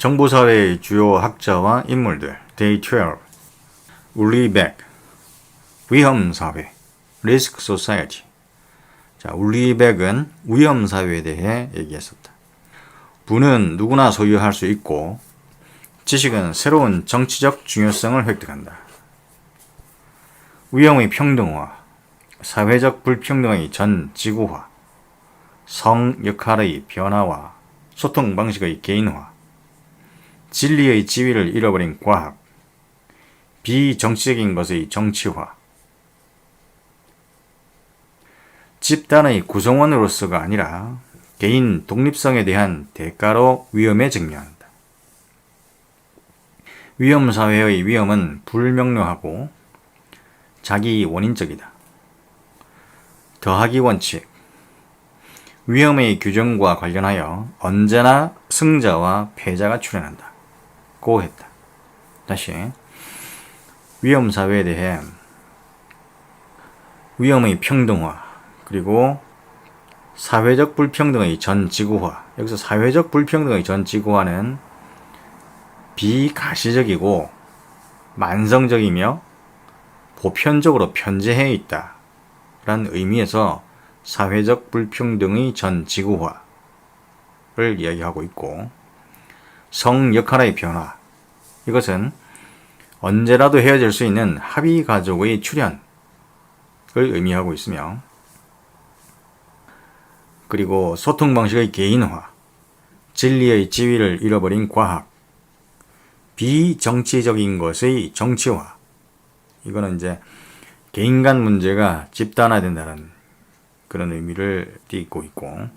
정보사회의 주요 학자와 인물들 Day 12 울리백 위험사회 Risk Society. 자, 울리백은 위험사회에 대해 얘기했었다. 부는 누구나 소유할 수 있고 지식은 새로운 정치적 중요성을 획득한다. 위험의 평등화, 사회적 불평등의 전 지구화, 성 역할의 변화와 소통 방식의 개인화, 진리의 지위를 잃어버린 과학, 비정치적인 것의 정치화, 집단의 구성원으로서가 아니라 개인 독립성에 대한 대가로 위험에 직면한다. 위험사회의 위험은 불명료하고 자기 원인적이다. 더하기 원칙, 위험의 규정과 관련하여 언제나 승자와 패자가 출현한다. 고 했다. 다시 위험사회에 대해 위험의 평등화 그리고 사회적 불평등의 전 지구화. 여기서 사회적 불평등의 전 지구화는 비가시적이고 만성적이며 보편적으로 편재해 있다 라는 의미에서 사회적 불평등의 전 지구화를 이야기하고 있고, 성 역할의 변화, 이것은 언제라도 헤어질 수 있는 합의 가족의 출현을 의미하고 있으며, 그리고 소통 방식의 개인화, 진리의 지위를 잃어버린 과학, 비정치적인 것의 정치화, 이거는 이제 개인 간 문제가 집단화된다는 그런 의미를 띠고 있고,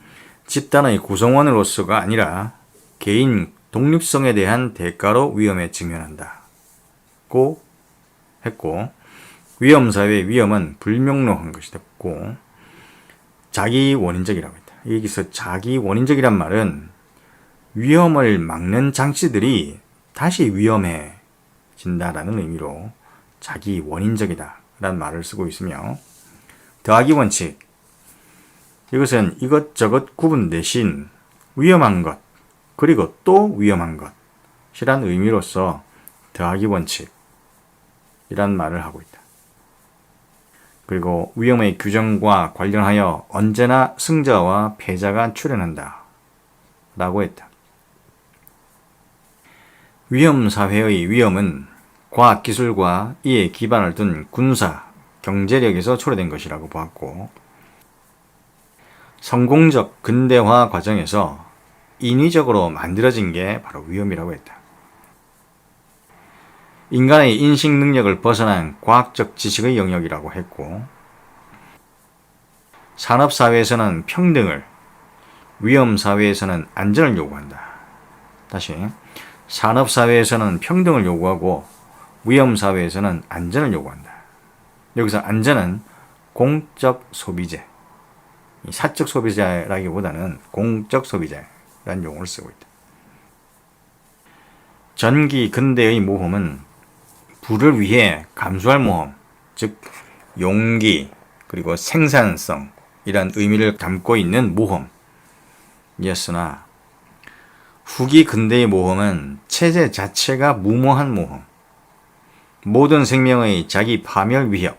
집단의 구성원으로서가 아니라 개인 독립성에 대한 대가로 위험에 직면한다고 했고, 위험사회의 위험은 불명료한 것이었고 자기 원인적이라고 했다. 여기서 자기 원인적이란 말은 위험을 막는 장치들이 다시 위험해진다라는 의미로 자기 원인적이다 라는 말을 쓰고 있으며, 더하기 원칙, 이것은 이것저것 구분 대신 위험한 것 그리고 또 위험한 것이란 의미로서 더하기 원칙이란 말을 하고 있다. 그리고 위험의 규정과 관련하여 언제나 승자와 패자가 출현한다 라고 했다. 위험사회의 위험은 과학기술과 이에 기반을 둔 군사, 경제력에서 초래된 것이라고 보았고, 성공적 근대화 과정에서 인위적으로 만들어진 게 바로 위험이라고 했다. 인간의 인식 능력을 벗어난 과학적 지식의 영역이라고 했고, 산업사회에서는 평등을, 위험사회에서는 안전을 요구한다. 다시, 산업사회에서는 평등을 요구하고 위험사회에서는 안전을 요구한다. 여기서 안전은 공적 소비재, 사적 소비자라기보다는 공적 소비자라는 용어를 쓰고 있다. 전기 근대의 모험은 부를 위해 감수할 모험, 즉 용기 그리고 생산성이란 의미를 담고 있는 모험이었으나, 후기 근대의 모험은 체제 자체가 무모한 모험, 모든 생명의 자기 파멸 위협의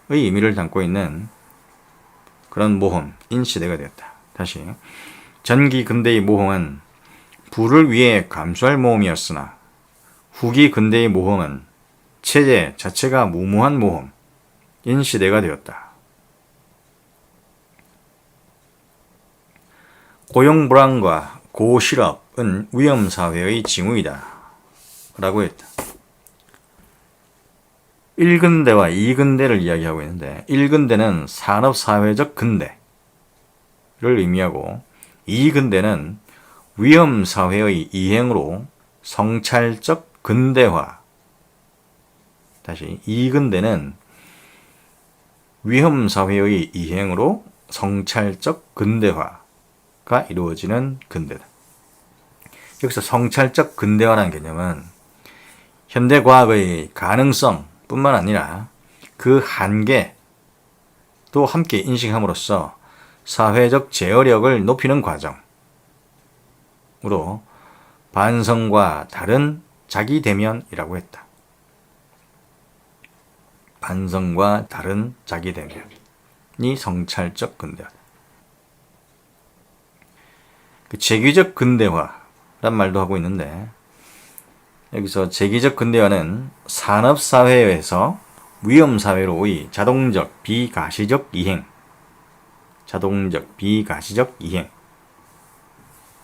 의미를 담고 있는 그런 모험인 시대가 되었다. 다시, 전기 근대의 모험은 부를 위해 감수할 모험이었으나 후기 근대의 모험은 체제 자체가 무모한 모험인 시대가 되었다. 고용 불안과 고실업은 위험사회의 징후이다 라고 했다. 1근대와 2근대를 이야기하고 있는데, 1근대는 산업사회적 근대를 의미하고, 2근대는 위험사회의 이행으로 성찰적 근대화. 다시, 2근대는 위험사회의 이행으로 성찰적 근대화가 이루어지는 근대다. 여기서 성찰적 근대화라는 개념은 현대과학의 가능성 뿐만 아니라 그 한계도 함께 인식함으로써 사회적 제어력을 높이는 과정으로 반성과 다른 자기대면이라고 했다. 반성과 다른 자기대면이 성찰적 근대화다. 그 재규적 근대화란 말도 하고 있는데 여기서 재규적 근대화는 산업사회에서 위험사회로의 자동적 비가시적 이행을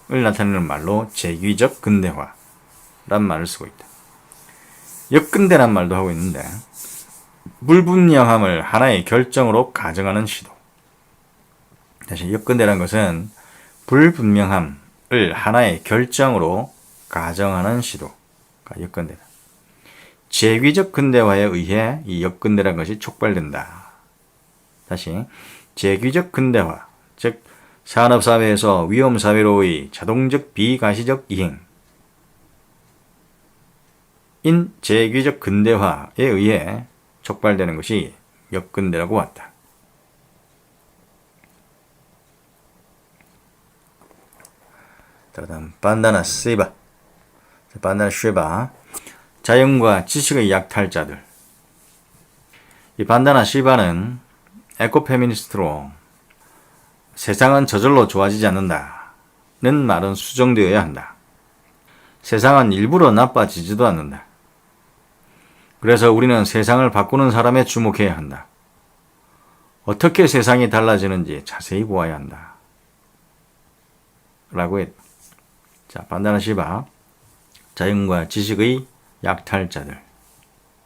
나타내는 말로 재규적 근대화란 말을 쓰고 있다. 역근대란 말도 하고 있는데 불분명함을 하나의 결정으로 가정하는 시도. 다시 역근대란 것은 불분명함을 하나의 결정으로 가정하는 시도가 역근대다. 재규적 근대화에 의해 이 역근대란 것이 촉발된다. 다시 재규적 근대화, 즉 산업사회에서 위험사회로의 자동적 비가시적 이행 인 재규적 근대화에 의해 촉발되는 것이 역근대라고 한다. 다음 반다나 시바, 자연과 지식의 약탈자들. 이 반다나 시바는 에코페미니스트로 세상은 저절로 좋아지지 않는다는 말은 수정되어야 한다. 세상은 일부러 나빠지지도 않는다. 그래서 우리는 세상을 바꾸는 사람에 주목해야 한다. 어떻게 세상이 달라지는지 자세히 보아야 한다. 라고 했다. 자, 반다나 시바, 자연과 지식의 약탈자들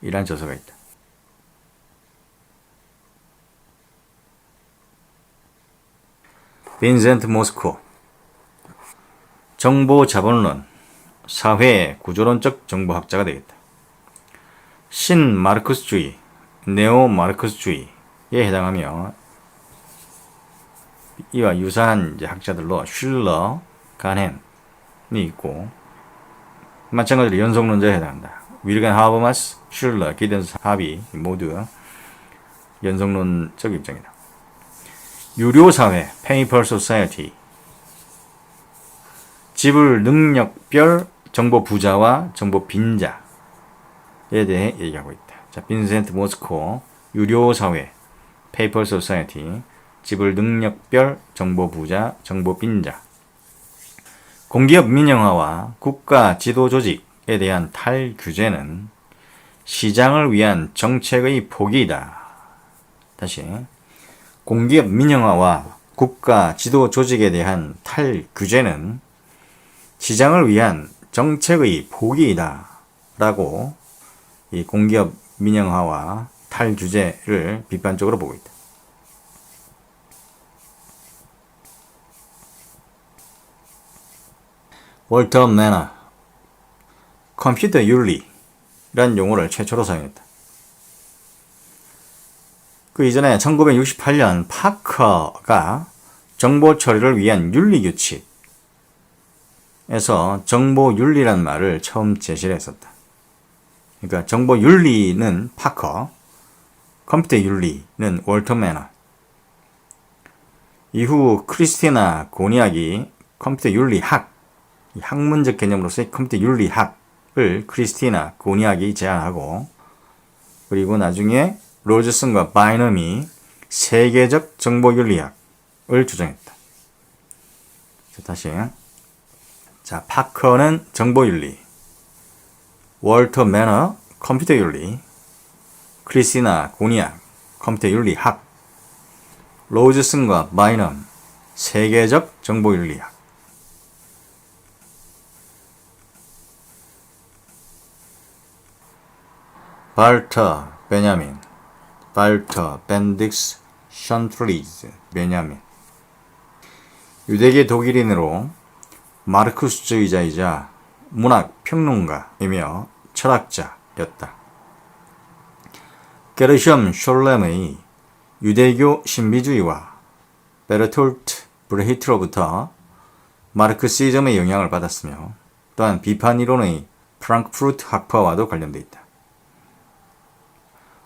이란 저서가 있다. 빈센트 모스코, 정보자본론, 사회 구조론적 정보학자가 되겠다. 신마르크스주의, 네오마르크스주의에 해당하며 이와 유사한 학자들로 슐러, 간햄이 있고 마찬가지로 연속론자에 해당한다. 윌겐 하버마스, 슐러, 기든스, 하비 모두 연속론적 입장이다. 유료사회, 페이퍼 소사이어티, 지불 능력별 정보 부자와 정보 빈자에 대해 얘기하고 있다. 자, 빈센트 모스코, 유료사회, 페이퍼 소사이어티, 지불 능력별 정보 부자, 정보 빈자. 공기업 민영화와 국가 지도 조직에 대한 탈규제는 시장을 위한 정책의 포기이다. 다시, 공기업 민영화와 국가 지도 조직에 대한 탈규제는 시장을 위한 정책의 포기이다. 라고 이 공기업 민영화와 탈규제를 비판적으로 보고 있다. 월터 매너, 컴퓨터 윤리라는 용어를 최초로 사용했다. 그 이전에 1968년 파커가 정보 처리를 위한 윤리규칙에서 정보 윤리란 말을 처음 제시를 했었다. 그러니까 정보 윤리는 파커, 컴퓨터 윤리는 월터 매너. 이후 크리스티나 고니악이 컴퓨터 윤리학, 학문적 개념으로서의 컴퓨터 윤리학을 크리스티나 고니악이 제안하고, 그리고 나중에 로저슨과 바이넘이 세계적 정보윤리학을 주장했다. 다시, 자, 파커는 정보윤리, 월터 매너 컴퓨터 윤리, 크리스티나 고니악 컴퓨터 윤리학, 로저슨과 바이넘 세계적 정보윤리학. 발터 베냐민, 발터 벤딕스 션트리즈 베냐민, 유대계 독일인으로 마르크스주의자이자 문학 평론가이며 철학자였다. 게르셴 숄렘의 유대교 신비주의와 베르톨트 브레히트로부터 마르크시즘의 영향을 받았으며 또한 비판 이론의 프랑크푸르트 학파와도 관련되어 있다.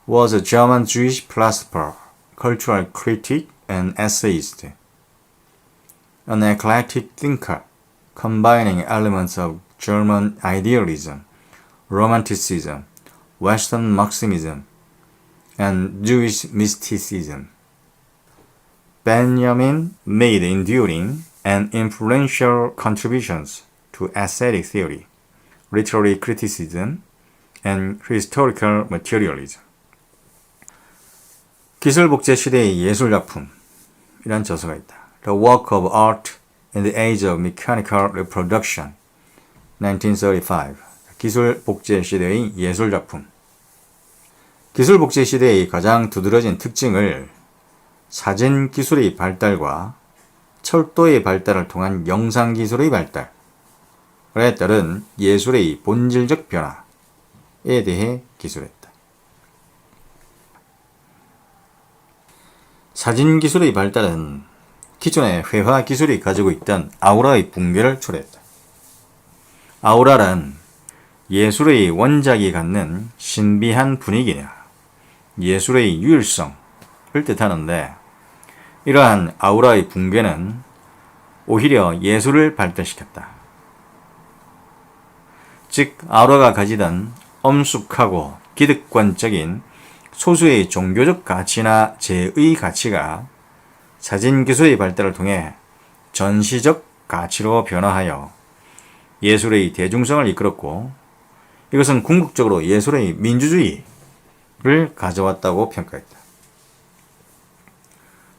Was a German Jewish philosopher, cultural critic and essayist, an eclectic thinker combining elements of German idealism, romanticism, Western Marxism, and Jewish mysticism. Benjamin made enduring and influential contributions to aesthetic theory, literary criticism, and historical materialism. 기술복제 시대의 예술작품이란 저서가 있다. The Work of Art in the Age of Mechanical Reproduction, 1935. 기술복제 시대의 예술작품. 기술복제 시대의 가장 두드러진 특징을 사진 기술의 발달과 철도의 발달을 통한 영상 기술의 발달에 따른 예술의 본질적 변화에 대해 기술했다. 사진 기술의 발달은 기존의 회화 기술이 가지고 있던 아우라의 붕괴를 초래했다. 아우라란 예술의 원작이 갖는 신비한 분위기냐, 예술의 유일성을 뜻하는데, 이러한 아우라의 붕괴는 오히려 예술을 발달시켰다. 즉, 아우라가 가지던 엄숙하고 기득권적인 소수의 종교적 가치나 제의 가치가 사진 기술의 발달을 통해 전시적 가치로 변화하여 예술의 대중성을 이끌었고, 이것은 궁극적으로 예술의 민주주의를 가져왔다고 평가했다.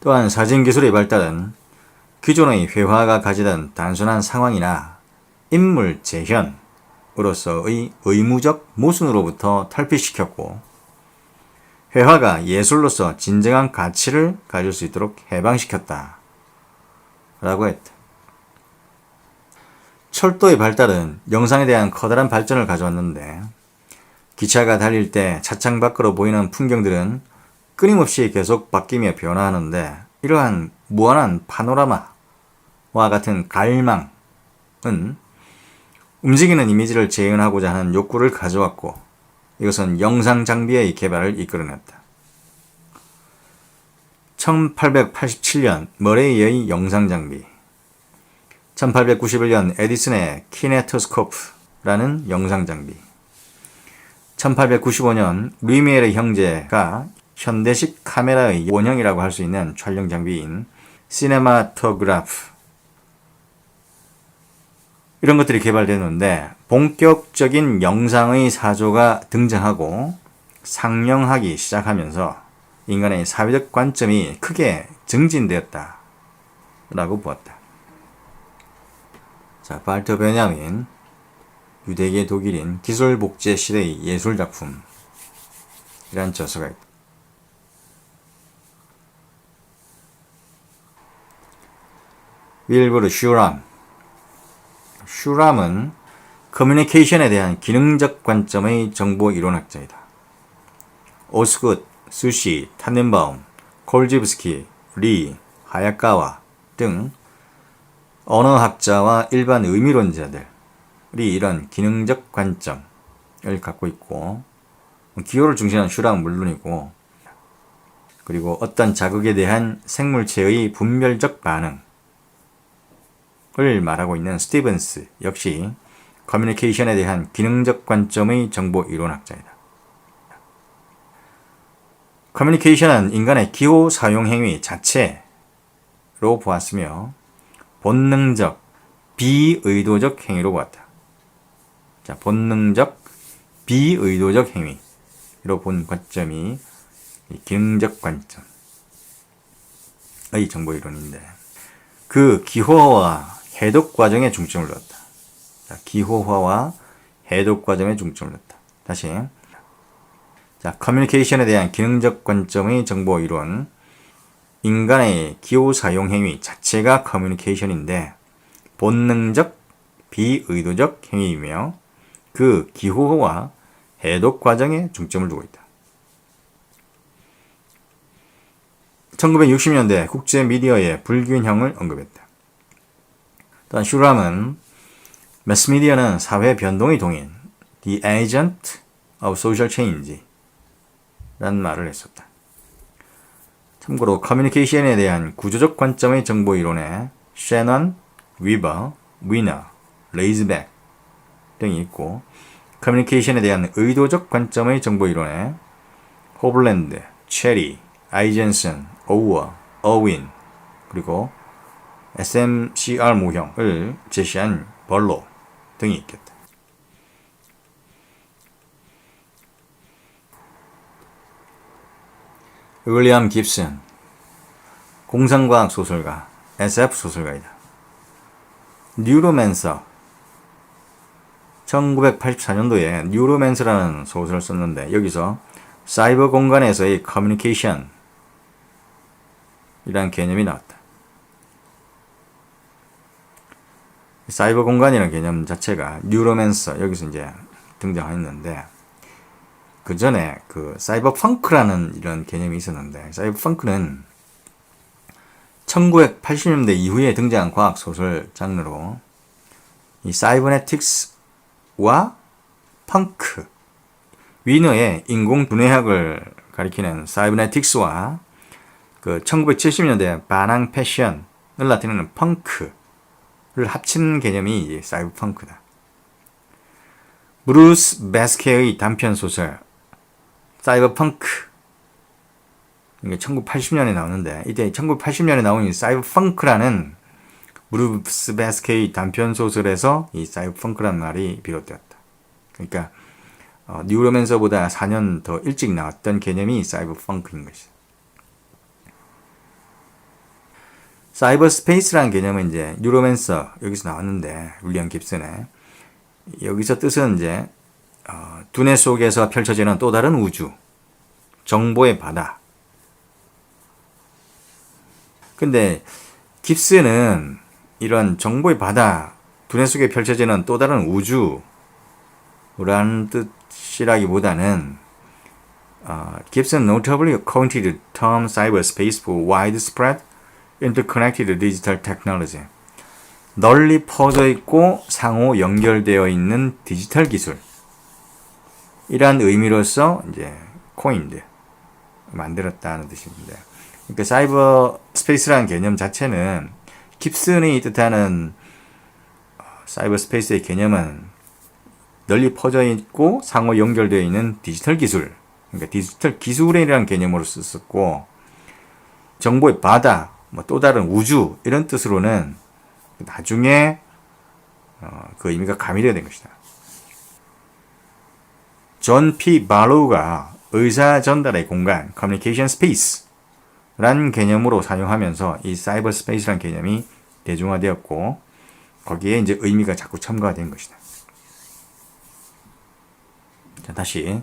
또한 사진 기술의 발달은 기존의 회화가 가지던 단순한 상황이나 인물 재현으로서의 의무적 모순으로부터 탈피시켰고, 회화가 예술로서 진정한 가치를 가질 수 있도록 해방시켰다 라고 했다. 철도의 발달은 영상에 대한 커다란 발전을 가져왔는데, 기차가 달릴 때 차창 밖으로 보이는 풍경들은 끊임없이 계속 바뀌며 변화하는데, 이러한 무한한 파노라마와 같은 갈망은 움직이는 이미지를 재현하고자 하는 욕구를 가져왔고, 이것은 영상 장비의 개발을 이끌어냈다. 1887년 머레이의 영상 장비, 1891년 에디슨의 키네토스코프라는 영상 장비, 1895년 루미에르 형제가 현대식 카메라의 원형이라고 할 수 있는 촬영 장비인 시네마토그래프, 이런 것들이 개발되는데, 본격적인 영상의 사조가 등장하고 상영하기 시작하면서 인간의 사회적 관점이 크게 증진되었다 라고 보았다. 자, 발터 베냐민, 유대계 독일인, 기술복제 시대의 예술작품 이란 저서가 있다. 윌부르 슈람. 슈람은 커뮤니케이션에 대한 기능적 관점의 정보 이론학자이다. 오스굿, 수시, 탄넨바움, 콜지브스키, 리, 하야카와 등 언어학자와 일반 의미론자들이 이런 기능적 관점을 갖고 있고, 기호를 중시하는 슈람은 물론이고, 그리고 어떤 자극에 대한 생물체의 분별적 반응을 말하고 있는 스티븐스 역시 커뮤니케이션에 대한 기능적 관점의 정보 이론학자이다. 커뮤니케이션은 인간의 기호 사용 행위 자체로 보았으며 본능적, 비의도적 행위로 보았다. 자, 본능적, 비의도적 행위로 본 관점이 기능적 관점의 정보 이론인데, 그 기호화와 해독 과정에 중점을 두었다. 자, 기호화와 해독 과정에 중점을 뒀다. 다시. 자, 커뮤니케이션에 대한 기능적 관점의 정보 이론. 인간의 기호 사용 행위 자체가 커뮤니케이션인데 본능적, 비의도적 행위이며 그 기호와 해독 과정에 중점을 두고 있다. 1960년대 국제 미디어의 불균형을 언급했다. 또한 슈람은 매스미디어는 사회 변동의 동인, the agent of social change 라는 말을 했었다. 참고로 커뮤니케이션에 대한 구조적 관점의 정보 이론에 셰넌, 위버, 위너, 레이즈백 등이 있고 커뮤니케이션에 대한 의도적 관점의 정보 이론에 호블랜드, 체리, 아이젠슨, 오워, 어윈 그리고 SMCR 모형을 제시한 벌로 등이 있겠다. 윌리엄 깁슨, 공상과학 소설가, SF 소설가이다. 뉴로맨서, 1984년도에 뉴로맨서라는 소설을 썼는데 여기서 사이버 공간에서의 커뮤니케이션 이라는 개념이 나왔다. 사이버 공간이라는 개념 자체가 뉴로맨서 여기서 이제 등장했는데 그 전에 그 사이버 펑크라는 이런 개념이 있었는데 사이버 펑크는 1980년대 이후에 등장한 과학 소설 장르로 이 사이버네틱스와 펑크 위너의 인공 두뇌학을 가리키는 사이버네틱스와 그 1970년대 반항 패션을 나타내는 펑크를 합친 개념이 이제 사이버 펑크다. 브루스 베스케의 단편 소설 사이버 펑크 이게 1980년에 나오는데 이때 1980년에 나온 이 사이버 펑크라는 브루스 베스케의 단편 소설에서 이 사이버 펑크라는 말이 비롯되었다. 그러니까 뉴로맨서보다 4년 더 일찍 나왔던 개념이 사이버 펑크인 것이다. 사이버 스페이스라는 개념은 이제 뉴로맨서 여기서 나왔는데 윌리엄 깁슨의 여기서 뜻은 이제 두뇌 속에서 펼쳐지는 또 다른 우주, 정보의 바다. 근데 깁슨은 이런 정보의 바다, 두뇌 속에 펼쳐지는 또 다른 우주라는 뜻이라기보다는 Gibson notably coined the term cyberspace for widespread interconnected digital technology. 널리 퍼져 있고 상호 연결되어 있는 디지털 기술. 이란 의미로서 이제 코인드 만들었다는 뜻입니다. 그러니까 사이버 스페이스라는 개념 자체는 깁슨이 뜻하는 사이버 스페이스의 개념은 널리 퍼져 있고 상호 연결되어 있는 디지털 기술. 그러니까 디지털 기술이라는 개념으로 썼었고 정보의 바다, 또 다른 우주 이런 뜻으로는 나중에 그 의미가 가미되어야 된 것이다. 존 P. 발로우가 의사 전달의 공간, 커뮤니케이션 스페이스라는 개념으로 사용하면서 이 사이버 스페이스라는 개념이 대중화되었고 거기에 이제 의미가 자꾸 첨가가 된 것이다. 자, 다시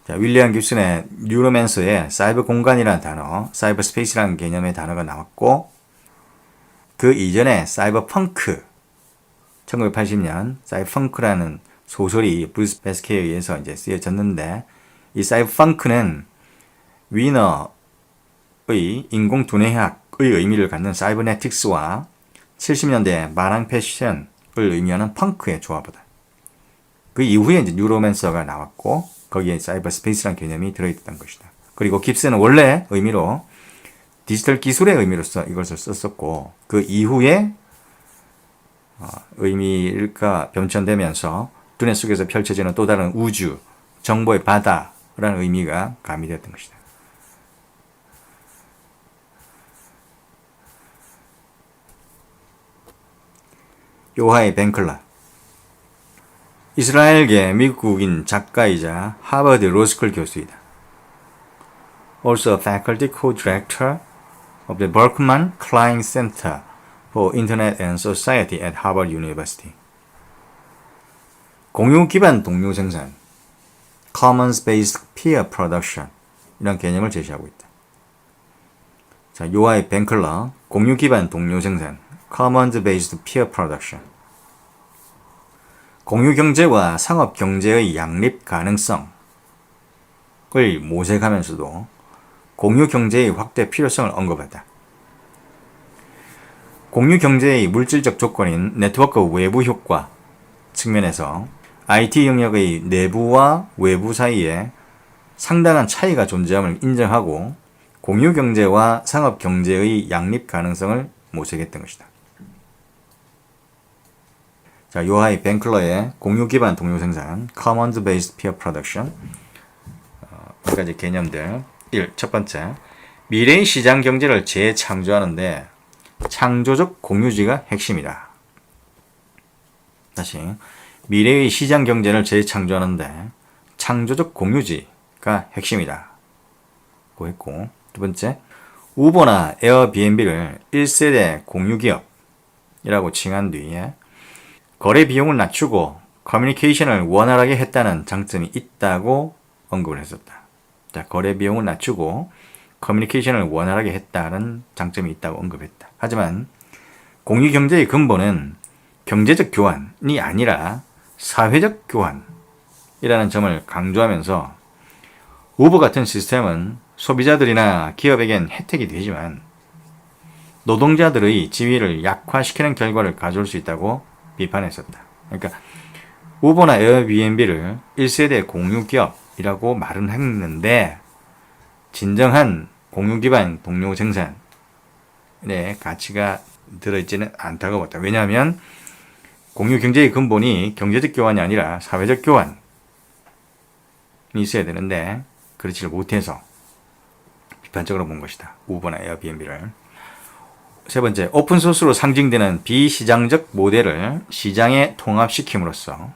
윌리엄 깁슨의 뉴로맨서에 사이버 공간이라는 단어, 사이버 스페이스라는 개념의 단어가 나왔고 그 이전에 사이버 펑크 1980년 사이버 펑크라는 소설이 브루스 베스케에 의해서 이제 쓰여졌는데 이 사이버 펑크는 위너의 인공 두뇌학의 의미를 갖는 사이버네틱스와 70년대 만왕 패션을 의미하는 펑크의 조합이다. 그 이후에 이제 뉴로맨서가 나왔고 거기에 사이버 스페이스라는 개념이 들어있던 것이다. 그리고 깁슨은 원래 의미로 디지털 기술의 의미로서 이것을 썼었고 그 이후에 의미가 변천되면서 두뇌 속에서 펼쳐지는 또 다른 우주, 정보의 바다라는 의미가 가미되었던 것이다. 요하이 벤클라 이스라엘계 미국인 작가이자 하버드 로스쿨 교수이다. Also a faculty co-director of the Berkman Klein Center for Internet and Society at Harvard University. 공유 기반 동료 생산, Commons-based peer production 이런 개념을 제시하고 있다. 자, 요하이 벤클러, 공유 기반 동료 생산, Commons-based peer production. 공유 경제와 상업 경제의 양립 가능성을 모색하면서도 공유 경제의 확대 필요성을 언급한다. 공유 경제의 물질적 조건인 네트워크 외부 효과 측면에서 IT 영역의 내부와 외부 사이에 상당한 차이가 존재함을 인정하고 공유 경제와 상업 경제의 양립 가능성을 모색했던 것이다. 자, 요하이 벤클러의 공유 기반 동료 생산, Commons Based Peer Production. 몇 가지 개념들. 1. 첫 번째, 미래의 시장 경제를 재창조하는데 창조적 공유주의가 핵심이다. 다시, 미래의 시장 경제를 재창조하는데 창조적 공유주의가 핵심이다. 고 했고, 두 번째, 우버나 에어비앤비를 1세대 공유기업이라고 칭한 뒤에 거래 비용을 낮추고 커뮤니케이션을 원활하게 했다는 장점이 있다고 언급을 했었다. 자, 거래 비용을 낮추고 커뮤니케이션을 원활하게 했다는 장점이 있다고 언급했다. 하지만 공유경제의 근본은 경제적 교환이 아니라 사회적 교환이라는 점을 강조하면서 우버 같은 시스템은 소비자들이나 기업에겐 혜택이 되지만 노동자들의 지위를 약화시키는 결과를 가져올 수 있다고 비판했었다. 그러니까 우버나 에어비앤비를 1세대 공유기업이라고 말은 했는데 진정한 공유 기반 동료 생산의 가치가 들어있지는 않다고 봤다. 왜냐하면 공유 경제의 근본이 경제적 교환이 아니라 사회적 교환이 있어야 되는데 그렇지를 못해서 비판적으로 본 것이다. 우버나 에어비앤비를. 세 번째, 오픈소스로 상징되는 비시장적 모델을 시장에 통합시킴으로써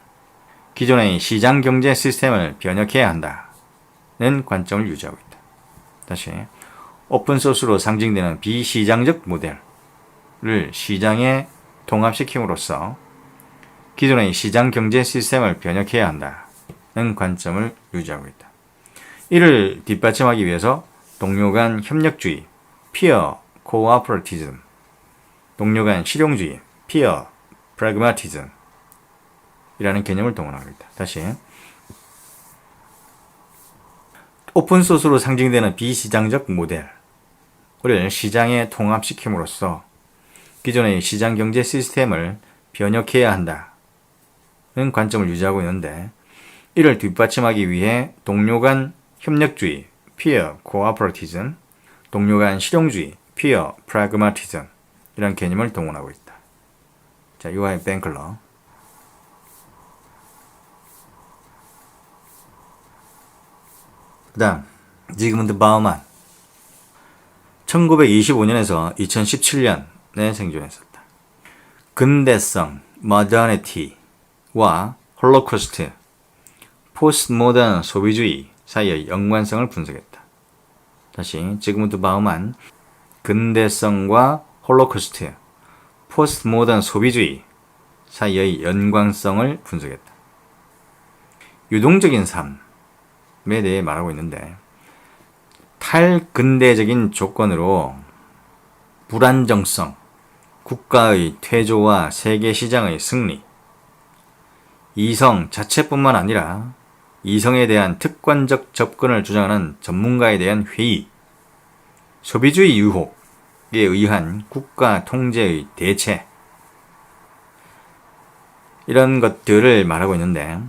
기존의 시장 경제 시스템을 변혁해야 한다는 관점을 유지하고 있다. 다시, 오픈소스로 상징되는 비시장적 모델을 시장에 통합시킴으로써 기존의 시장 경제 시스템을 변혁해야 한다는 관점을 유지하고 있다. 이를 뒷받침하기 위해서 동료 간 협력주의, 피어 코오퍼레티즘, 동료 간 실용주의, 피어 프래그마티즘 이라는 개념을 동원하고 있다. 다시, 오픈소스로 상징되는 비시장적 모델을 시장에 통합시킴으로써 기존의 시장 경제 시스템을 변혁해야 한다는 관점을 유지하고 있는데 이를 뒷받침하기 위해 동료 간 협력주의, 피어 코오퍼레티즘, 동료 간 실용주의, 피어 프래그마티즘 이런 개념을 동원하고 있다. 자, 요하이 벤클러. 그 다음 지그문드 바우만 1925년에서 2017년에 생존했었다. 근대성, 모더니티와 홀로코스트, 포스트모던 소비주의 사이의 연관성을 분석했다. 다시 지그문드 바우만 근대성과 홀로코스트, 포스트모던 소비주의 사이의 연관성을 분석했다. 유동적인 삶에 대해 말하고 있는데 탈근대적인 조건으로 불안정성, 국가의 퇴조와 세계시장의 승리, 이성 자체뿐만 아니라 이성에 대한 특권적 접근을 주장하는 전문가에 대한 회의, 소비주의 유혹에 의한 국가 통제의 대체 이런 것들을 말하고 있는데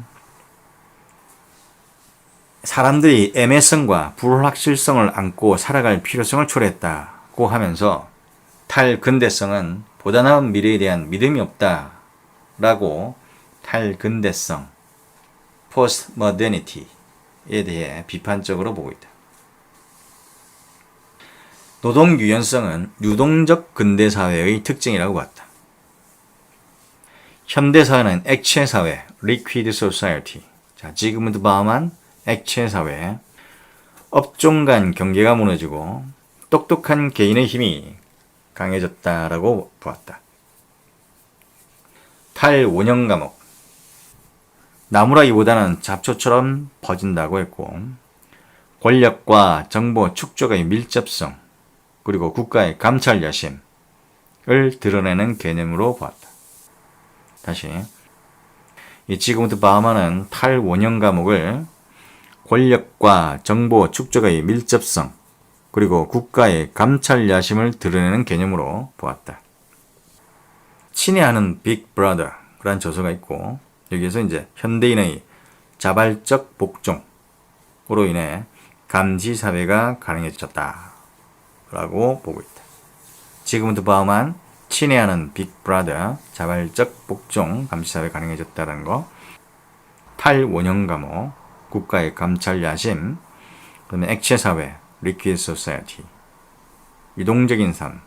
사람들이 애매성과 불확실성을 안고 살아갈 필요성을 초래했다고 하면서 탈근대성은 보다 나은 미래에 대한 믿음이 없다라고 탈근대성, 포스트모더니티에 대해 비판적으로 보고 있다. 노동 유연성은 유동적 근대사회의 특징이라고 봤다. 현대사회는 액체사회, liquid society. 자, 지그문드 바우만 액체사회, 업종 간 경계가 무너지고 똑똑한 개인의 힘이 강해졌다라고 보았다. 탈원형 감옥, 나무라기보다는 잡초처럼 퍼진다고 했고 권력과 정보 축적의 밀접성 그리고 국가의 감찰 야심을 드러내는 개념으로 보았다. 다시, 이 지그문드 바우만은 탈원형 감옥을 권력과 정보 축적의 밀접성 그리고 국가의 감찰 야심을 드러내는 개념으로 보았다. 친애하는 빅브라더라는 저서가 있고 여기에서 이제 현대인의 자발적 복종으로 인해 감시 사회가 가능해졌다라고 보고 있다. 지그문드 바우만 친애하는 빅브라더, 자발적 복종, 감시사회 가능해졌다는 거. 탈원형 감호, 국가의 감찰 야심, 그다음에 액체 사회, 리퀴드 소사이어티, 유동적인 삶,